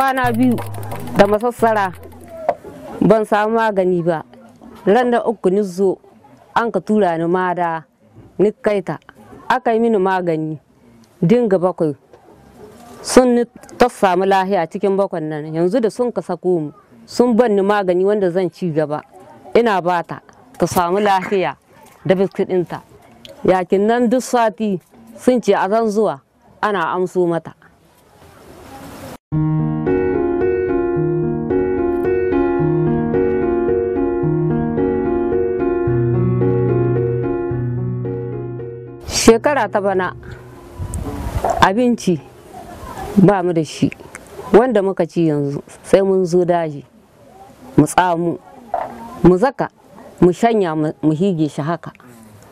kwana biyu da masassara ban samu magani ba. Ran da uku ni zo an ka tura ni mada ni kaita aka yi mini magani dinga bakwai sun ta samu lahiya cikin bakwan nan. Yanzu da sun ka sako mu sun ban ni magani wanda zan ci gaba ina bata ta samu lahiya da biskit ɗinta. Yakin nan duk sati sun ce a zan zuwa ana amso mata. Shekara ta bana abinci ba mu da shi wanda muka ci yanzu sai mun zo daji mu tsamu mu zaka mu shanya mu hige shi haka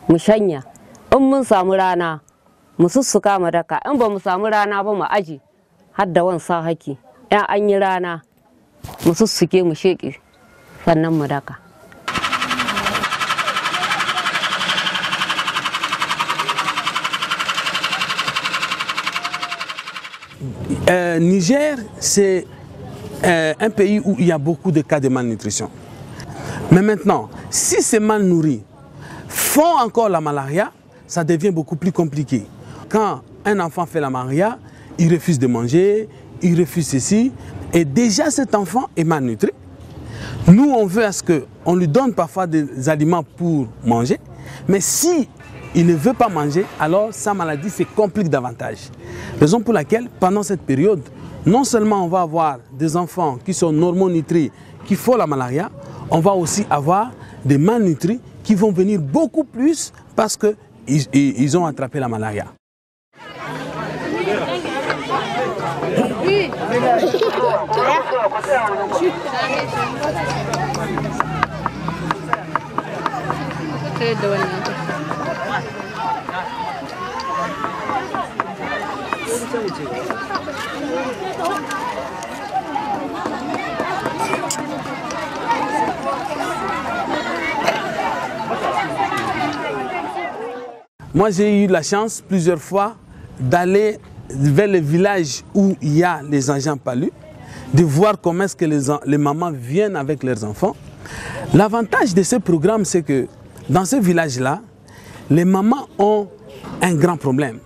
mu shanya in mun samu rana mu sussuka mu daka in ba mu samu rana ba mu aji har da wansa haki in an yi rana mu sussuke mu sheke sannan mu daka. Niger, c'est un pays où il y a beaucoup de cas de malnutrition. Mais maintenant, si ces mal nourris font encore la malaria, ça devient beaucoup plus compliqué. Quand un enfant fait la malaria, il refuse de manger, il refuse ceci, et déjà cet enfant est malnutri. Nous, on veut à ce qu'on lui donne parfois des aliments pour manger, mais si il ne veut pas manger, alors sa maladie se complique davantage. Raison pour laquelle, pendant cette période, non seulement on va avoir des enfants qui sont normaux-nutris, qui font la malaria, on va aussi avoir des malnutris qui vont venir beaucoup plus parce qu'ils ont attrapé la malaria. Moi, j'ai eu la chance plusieurs fois d'aller vers les villages où il y a les agents palus, de voir comment est-ce que les mamans viennent avec leurs enfants. L'avantage de ce programme, c'est que dans ces villages-là, les mamans ont un grand problème.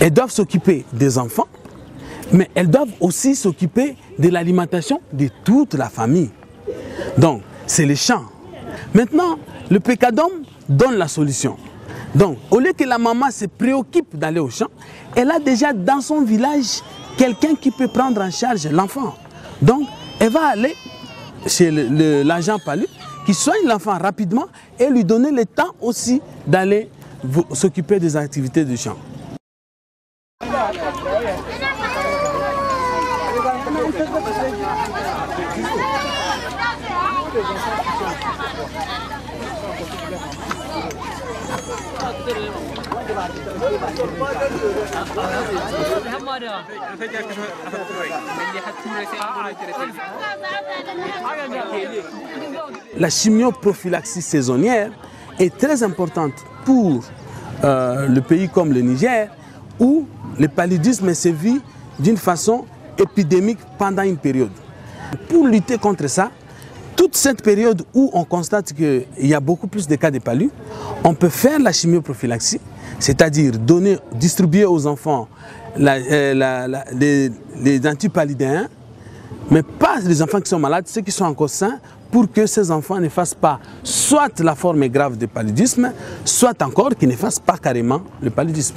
Elles doivent s'occuper des enfants, mais elles doivent aussi s'occuper de l'alimentation de toute la famille. Donc, c'est les champs. Maintenant, le PECADOM donne la solution. Donc, au lieu que la maman se préoccupe d'aller au champ, elle a déjà dans son village quelqu'un qui peut prendre en charge l'enfant. Donc, elle va aller chez l'agent palu qui soigne l'enfant rapidement et lui donner le temps aussi d'aller s'occuper des activités du champ. La chimioprophylaxie saisonnière est très importante pour le pays comme le Niger, où le paludisme est sévi d'une façon épidémique pendant une période. Pour lutter contre ça, toute cette période où on constate qu'il y a beaucoup plus de cas de palu, on peut faire la chimioprophylaxie, c'est-à-dire distribuer aux enfants les antipaludéens, mais pas les enfants qui sont malades, ceux qui sont encore sains, pour que ces enfants ne fassent pas soit la forme grave de paludisme, soit encore qu'ils ne fassent pas carrément le paludisme.